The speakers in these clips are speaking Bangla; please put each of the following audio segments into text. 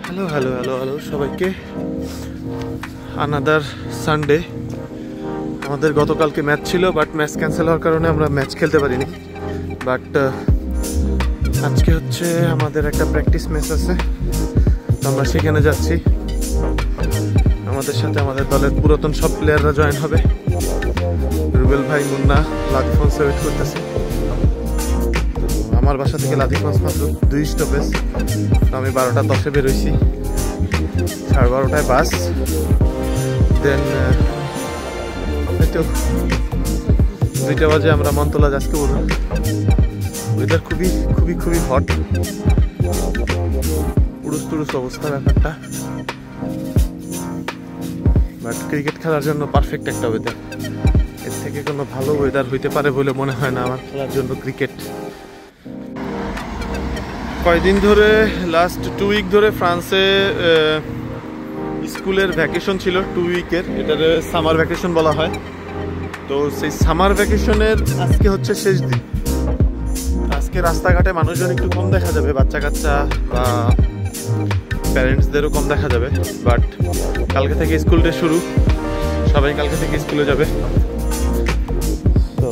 হ্যালো হ্যালো হ্যালো হ্যালো সবাইকে। Another Sunday. আমাদের গতকালকে ম্যাচ ছিল, বাট ম্যাচ ক্যান্সেল হওয়ার কারণে আমরা ম্যাচ খেলতে পারিনি। বাট আজকে হচ্ছে আমাদের একটা প্র্যাকটিস ম্যাচ আছে, তো আমরা সেখানে যাচ্ছি। আমাদের সাথে আমাদের দলের পুরাতন সব প্লেয়াররা জয়েন হবে। রুবেল ভাই, মুন্না, লাদিফন্স ওয়েট করতেছে। আমার বাসা থেকে লাদিফন্স মাত্র 2 স্টপেজ। আমি 12টা 10-এ বেরোইছি, 12:30টায় বাস। দেন হয়তো 2টা বাজে আমরা মন্তলা আজকে বলবো। ওয়েদার খুবই খুবই খুবই হট, পুরুষ তুরুষ অবস্থা ব্যাপারটা। বাট ক্রিকেট খেলার জন্য পারফেক্ট একটা ওয়েদার। এর থেকে কোনো ভালো ওয়েদার হইতে পারে বলে মনে হয় না আমার খেলার জন্য ক্রিকেট। কয়দিন ধরে, লাস্ট 2 উইক ধরে ফ্রান্সে স্কুলের ভ্যাকেশন ছিল 2 উইকের। এটার সামার ভ্যাকেশন বলা হয়। তো সেই সামার ভ্যাকেশনের আজকে হচ্ছে শেষ দিন। আজকে রাস্তাঘাটে মানুষজন একটু কম দেখা যাবে, বাচ্চা কাচ্চা বা প্যারেন্টসদেরও কম দেখা যাবে। বাট কালকে থেকে স্কুল ডে শুরু, সবাই কালকে থেকে স্কুলে যাবে। তো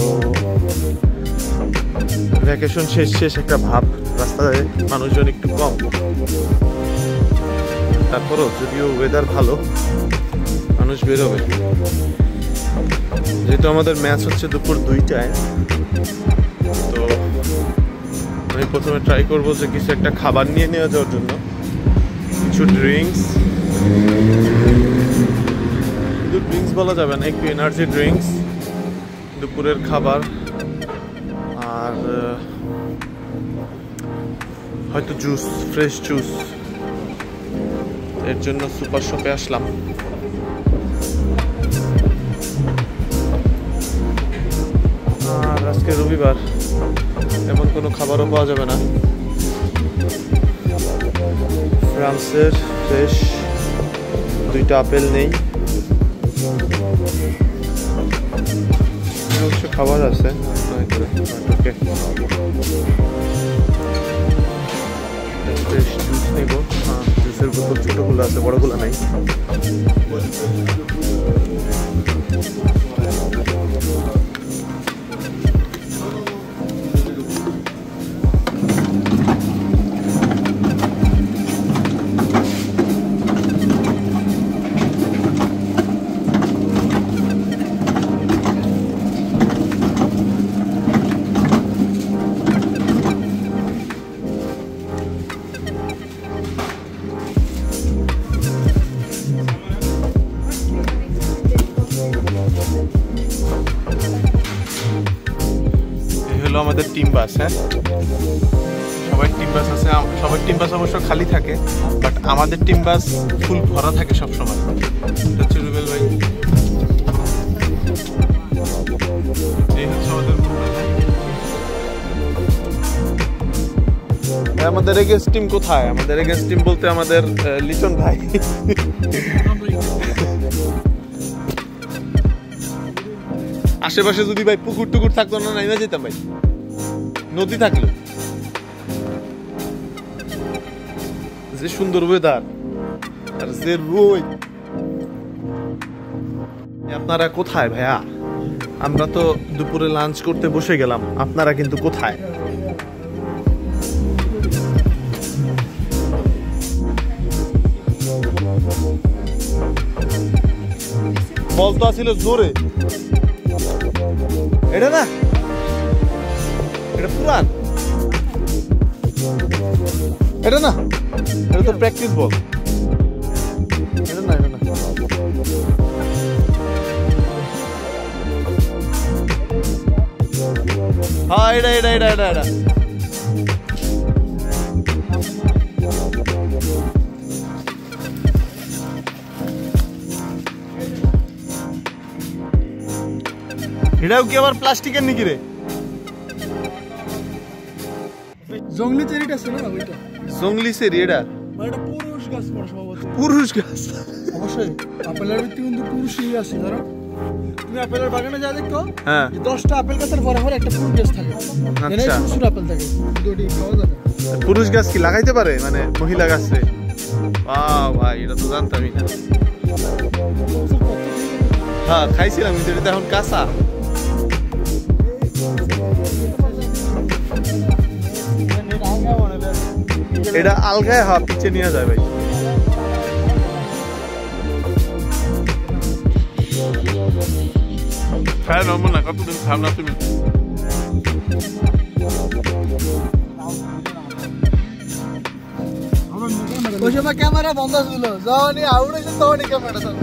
ভ্যাকেশন শেষ একটা ভাব, রাস্তায় মানুষজন একটু কম। তারপরও যদিও ওয়েদার ভালো, মানুষ বেরোবে। যেহেতু আমাদের ম্যাচ হচ্ছে দুপুর 2টায়, তো আমি প্রথমে ট্রাই করবো যে কিছু একটা খাবার নিয়ে নেওয়া যাওয়ার জন্য, কিছু ড্রিঙ্কস। শুধু ড্রিঙ্কস বলা যাবে না, একটু এনার্জি ড্রিঙ্কস, দুপুরের খাবার, আর হয়তো জুস, ফ্রেশ জুস। এর জন্য সুপার শপে আসলাম। আর আজকে রবিবার, এমন কোনো খাবারও পাওয়া যাবে না। ফ্রান্সের ফ্রেশ 2টা আপেল নেই। অবশ্য খাবার আছে, ওকে। ফ্রেশ জুস নেব। জুসের বোতল ছোটগুলো আছে, বড়গুলো নাই। আমাদের টিম বাস, হ্যাঁ, সবাই টিম বাস আছে। সবার টিম বাস অবশ্য খালি থাকে, বাট আমাদের টিম বাস ফুল ভরা থাকে সবসময়। হচ্ছে রুবেল ভাই, এই হচ্ছে আমাদের। আমাদের এগেন্স্ট টিম কোথায়? আমাদের এগেন্স্ট টিম বলতে আমাদের লিটন ভাই। আশেপাশে যদি ভাই পুকুর টুকুর থাকতো না, নাইমা যেতাম ভাই। নদী থাকলো, যে সুন্দর ওয়েদার আর যে রোদ। আপনারা কোথায় ভাইয়া? আমরা তো দুপুরে লাঞ্চ করতে বসে গেলাম, আপনারা কিন্তু কোথায়? বল তো আসছিল জোরে। এটা না, এটা পুরান। এটা না, এটা তো প্র্যাকটিস বল। এটা না, এটা না। হ্যাঁ, এটা এটা এটা এটা এটা এটাও কি আবার প্লাস্টিকের নাকি রে? জংলি চেরিটা ছিল না ওইটা? জংলি চেরি এটা? এটা পুরুষ গাছ পড়ে সম্ভবত। পুরুষ গাছ? অবশ্যই আপেলের ভিতরে কিন্তু পুরুষই আছে। ধরো তুমি আপেলের বাগানে যা দেখো, হ্যাঁ, 10টা আপেল গাছের পরে একটা পুরুষ গাছ থাকে। আচ্ছা, ছোট আপেল থাকে, দুটি খাওয়া যাবে। পুরুষ গাছ কি লাগাইতে পারে, মানে মহিলা গাছে? ভাই এটা তো জানতামই না। হ্যাঁ খাইছিলাম কিন্তু এটা এখন কাঁচা। এটা আলগায় হাত পিছিয়ে নিয়ে যায় ভাই। খায় নর্মাল না, কতদিন খাও না তুমি? ওই সময় ক্যামেরা বন্ধ ছিল, যখনই আউট হয়েছে তখনই ক্যামেরা চালু।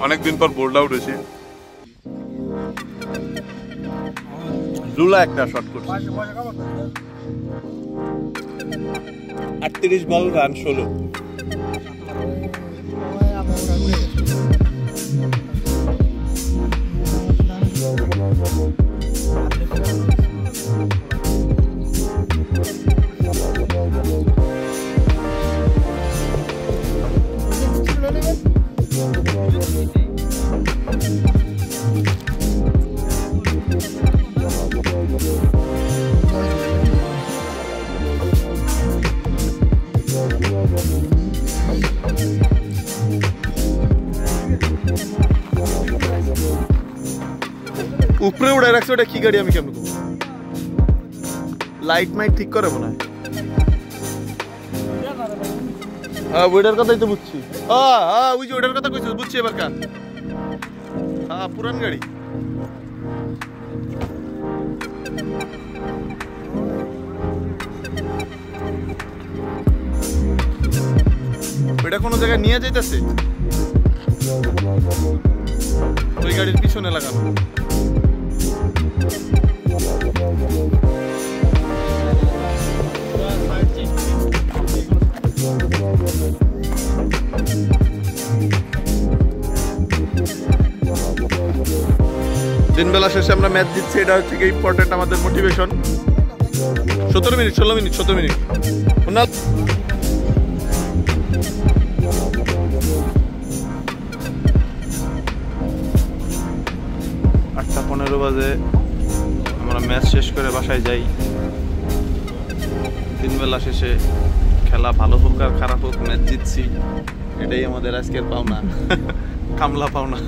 অনেকদিন পর বোল্ড আউট হয়েছে। জুলা একটা শট করছে। 38 বল রান 16। উপরে উড়ে রাখছে, ওটা কি গাড়ি আমি কেমন করবো? লাইট মাইট ঠিক করে মনে হয়। হ্যাঁ ওইটার কথাই তো বুঝছি। হ্যাঁ ওই যে ওইটার কথা কইছিস, বুঝছি এবার কার। হ্যাঁ পুরান গাড়ি। ওইটা কোনো জায়গায় নিয়ে যাইতেছে, ওই গাড়ির পিছনে লাগানো। দিনবেলা শেষে আমরা ম্যাচ জিতছি, এটা হচ্ছে ইম্পর্টেন্ট আমাদের মোটিভেশন। 17 minute 16 minute 17 minute. 8:15 বাজে আমরা ম্যাচ শেষ করে বাসায় যাই। দিনবেলা শেষে খেলা ভালো হোক আর খারাপ হোক, ম্যাচ জিতছি, এটাই আমাদের আজকের পাওনা, কামলা পাওনা।